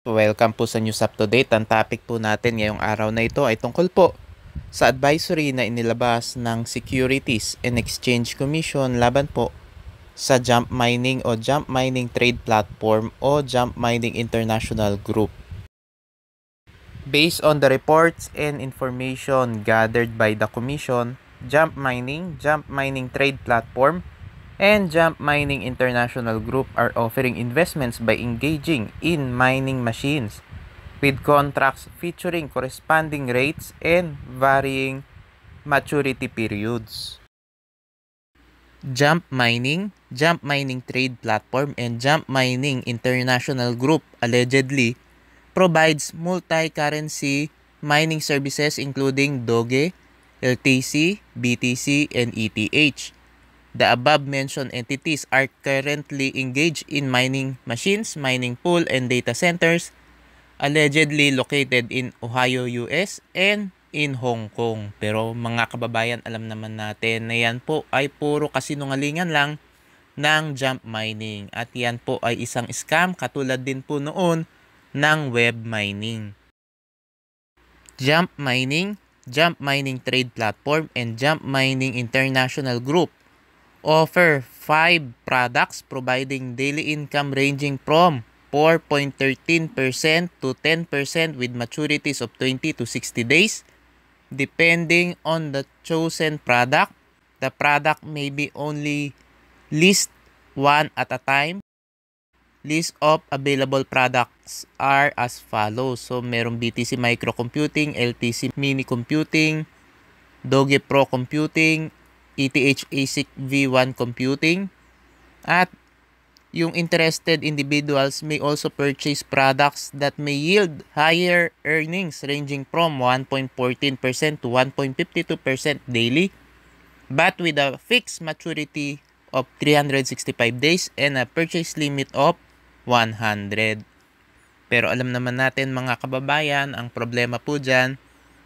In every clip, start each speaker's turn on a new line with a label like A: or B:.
A: Welcome po sa News Up to Date. Ang topic po natin ngayong araw na ito ay tungkol po sa advisory na inilabas ng Securities and Exchange Commission laban po sa Jump Mining o Jump Mining Trade Platform o Jump Mining International Group. Based on the reports and information gathered by the Commission, Jump Mining Trade Platform, and Jump Mining International Group are offering investments by engaging in mining machines with contracts featuring corresponding rates and varying maturity periods. Jump Mining Trade Platform, and Jump Mining International Group allegedly provides multi-currency mining services including Doge, LTC, BTC, and ETH. The above-mentioned entities are currently engaged in mining machines, mining pool, and data centers allegedly located in Ohio, US, and in Hong Kong. Pero mga kababayan, alam naman natin na yan po ay puro kasinungalingan lang ng Jump Mining. At yan po ay isang scam katulad din po noon ng web mining. Jump Mining Trade Platform, and Jump Mining International Group offer 5 products providing daily income ranging from 4.13% to 10% with maturities of 20 to 60 days. Depending on the chosen product, the product may be only list one at a time. List of available products are as follows. So, merong BTC Micro Computing, LTC Mini Computing, Doge Pro Computing, ETH ASIC V1 Computing, at yung interested individuals may also purchase products that may yield higher earnings ranging from 1.14% to 1.52% daily, but with a fixed maturity of 365 days and a purchase limit of 100. Pero alam naman natin mga kababayan, ang problema po dyan,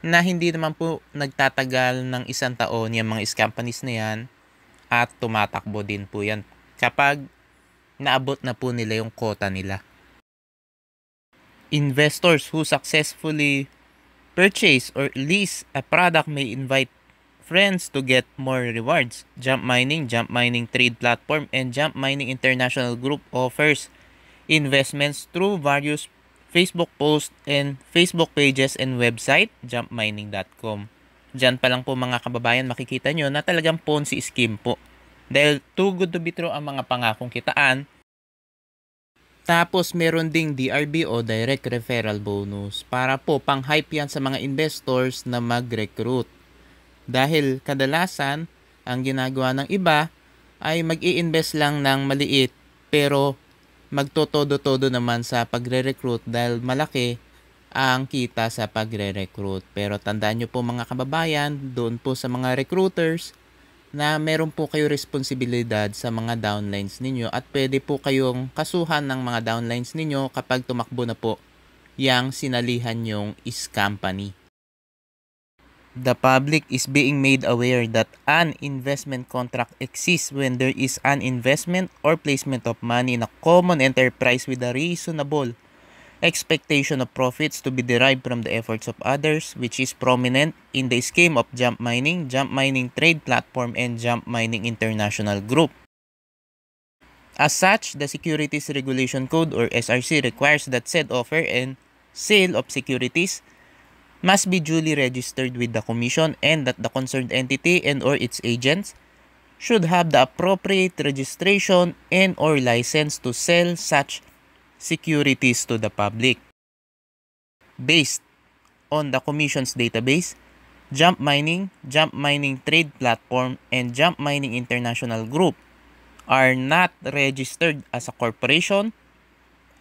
A: na hindi naman po nagtatagal ng 1 taon yung mga companies na yan at tumatakbo din po yan kapag naabot na po nila yung quota nila. Investors who successfully purchase or lease a product may invite friends to get more rewards. Jump Mining Trade Platform, and Jump Mining International Group offers investments through various Facebook posts and Facebook pages and website, jumpmining.com. Diyan pa lang po mga kababayan makikita nyo na talagang Ponzi scheme po. Dahil too good to be true ang mga pangakong kitaan. Tapos meron ding DRB o Direct Referral Bonus para po pang-hype yan sa mga investors na mag-recruit. Dahil kadalasan ang ginagawa ng iba ay mag-i-invest lang ng maliit pero magtotodo-todo naman sa pagre-recruit dahil malaki ang kita sa pagre-recruit. Pero tandaan nyo po mga kababayan, doon po sa mga recruiters na meron po kayo responsibilidad sa mga downlines ninyo at pwede po kayong kasuhan ng mga downlines ninyo kapag tumakbo na po yang sinalihan nyong company. The public is being made aware that an investment contract exists when there is an investment or placement of money in a common enterprise with a reasonable expectation of profits to be derived from the efforts of others, which is prominent in the scheme of Jump Mining Trade Platform, and Jump Mining International Group. As such, the Securities Regulation Code or SRC requires that said offer and sale of securities must be duly registered with the Commission, and that the concerned entity and or its agents should have the appropriate registration and or license to sell such securities to the public. Based on the Commission's database, Jump Mining Trade Platform, and Jump Mining International Group are not registered as a corporation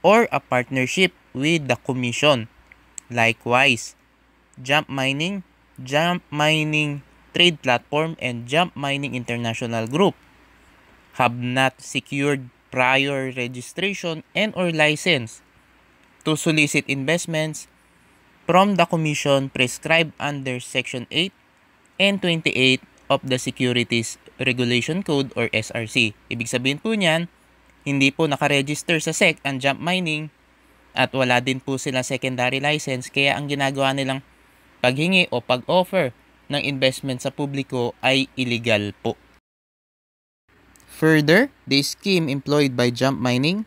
A: or a partnership with the Commission. Likewise, Jump Mining Trade Platform, and Jump Mining International Group have not secured prior registration and or license to solicit investments from the Commission prescribed under Section 8 and 28 of the Securities Regulation Code or SRC. Ibig sabihin po niyan, hindi po nakaregister sa SEC ang Jump Mining At wala din po silang secondary license, kaya ang ginagawa nilang paghingi o pag-offer ng investment sa publiko ay illegal po. Further, the scheme employed by Jump Mining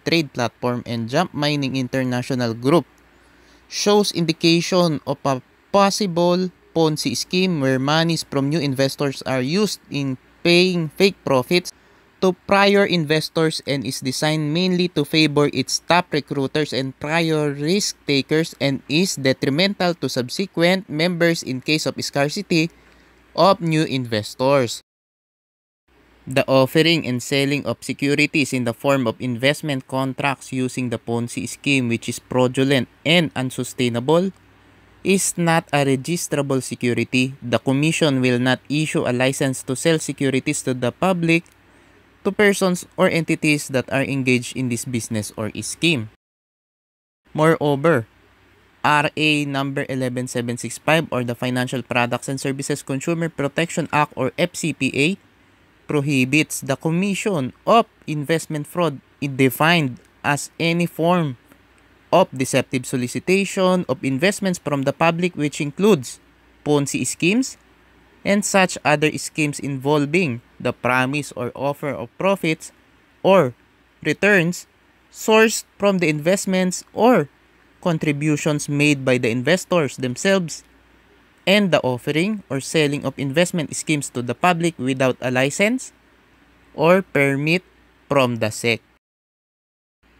A: Trade Platform, and Jump Mining International Group shows indication of a possible Ponzi scheme where monies from new investors are used in paying fake profits to prior investors and is designed mainly to favor its top recruiters and prior risk takers and is detrimental to subsequent members in case of scarcity of new investors. The offering and selling of securities in the form of investment contracts using the Ponzi scheme, which is fraudulent and unsustainable, is not a registrable security. The Commission will not issue a license to sell securities to the public to persons or entities that are engaged in this business or scheme. Moreover, RA number 11765 or the Financial Products and Services Consumer Protection Act or FCPA prohibits the commission of investment fraud. It defined as any form of deceptive solicitation of investments from the public, which includes Ponzi schemes and such other schemes involving the promise or offer of profits or returns sourced from the investments or contributions made by the investors themselves, and the offering or selling of investment schemes to the public without a license or permit from the SEC.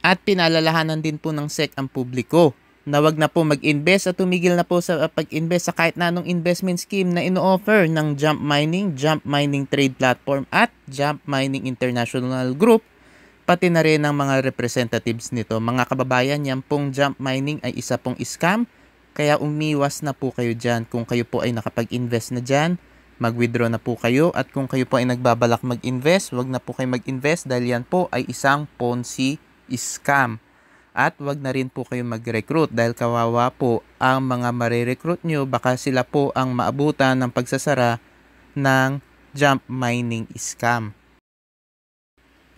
A: At pinalalahanan din po ng SEC ang publiko na wag na po mag-invest at tumigil na po sa pag-invest sa kahit na anong investment scheme na ino-offer ng Jump Mining Trade Platform at Jump Mining International Group, pati na rin ng mga representatives nito. Mga kababayan, yan pong Jump Mining ay isa pong scam, kaya umiwas na po kayo dyan. Kung kayo po ay nakapag-invest na dyan, mag-withdraw na po kayo. At kung kayo po ay nagbabalak mag-invest, wag na po kayo mag-invest dahil yan po ay isang Ponzi scam. At wag na rin po kayo mag-recruit dahil kawawa po ang mga marirecruit nyo. Baka sila po ang maabutan ng pagsasara ng Jump Mining scam.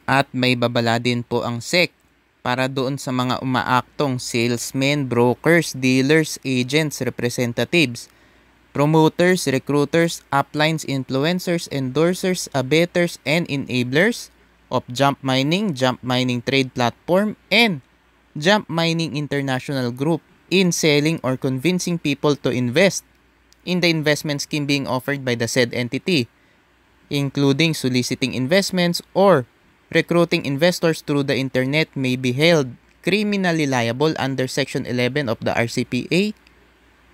A: At may babala din po ang SEC para doon sa mga umaaktong salesmen, brokers, dealers, agents, representatives, promoters, recruiters, uplines, influencers, endorsers, abettors, and enablers of Jump Mining Trade Platform, and Jump Mining International Group in selling or convincing people to invest in the investment scheme being offered by the said entity, including soliciting investments or recruiting investors through the internet, may be held criminally liable under Section 11 of the RCPA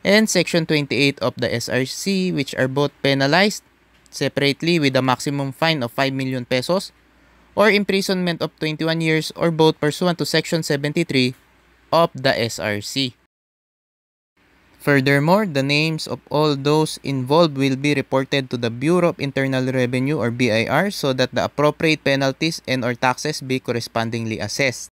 A: and Section 28 of the SRC, which are both penalized separately with a maximum fine of 5 million pesos or imprisonment of 21 years or both pursuant to Section 73 of the SRC. Furthermore, the names of all those involved will be reported to the Bureau of Internal Revenue or BIR so that the appropriate penalties and or taxes be correspondingly assessed.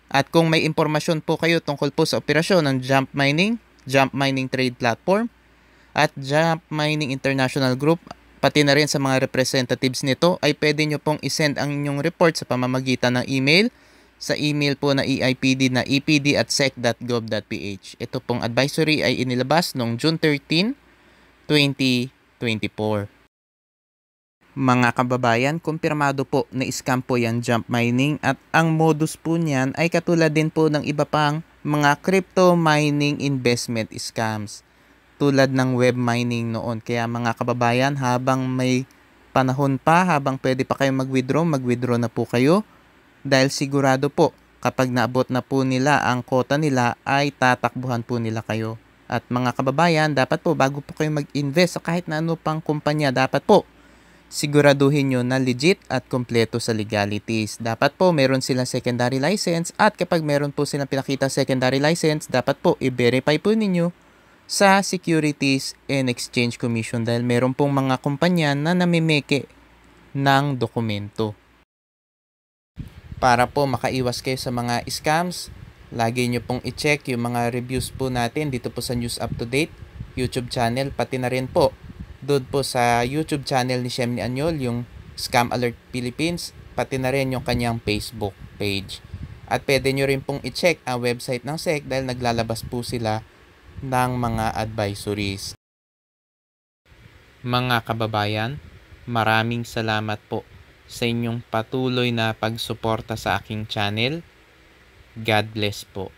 A: At kung may impormasyon po kayo tungkol po sa operasyon ng Jump Mining Trade Platform at Jump Mining International Group, pati na rin sa mga representatives nito, ay pwede nyo pong isend ang inyong report sa pamamagitan ng email sa email po na EIPD na epd@sec.gov.ph. Ito pong advisory ay inilabas noong June 13, 2024. Mga kababayan, kumpirmado po na scam po yan Jump Mining at ang modus po niyan ay katulad din po ng iba pang mga crypto mining investment scams tulad ng web mining noon. Kaya mga kababayan, habang may panahon pa, habang pwede pa kayo mag-withdraw na po kayo. Dahil sigurado po, kapag naabot na po nila ang quota nila, ay tatakbuhan po nila kayo. At mga kababayan, dapat po bago po kayo mag-invest sa kahit na ano pang kumpanya, dapat po siguraduhin nyo na legit at kompleto sa legalities. Dapat po meron silang secondary license at kapag meron po silang pinakita secondary license, dapat po i-verify po ninyo sa Securities and Exchange Commission dahil meron pong mga kumpanya na namimeke ng dokumento. Para po makaiwas kayo sa mga scams, lagi nyo pong i-check yung mga reviews po natin dito po sa News Up to Date YouTube channel, pati na rin po doon po sa YouTube channel ni Shemny Anyol, yung Scam Alert Philippines, pati na rin yung kanyang Facebook page. At pwede nyo rin pong i-check ang website ng SEC dahil naglalabas po sila ng mga advisories. Mga kababayan, maraming salamat po sa inyong patuloy na pagsuporta sa aking channel. God bless po.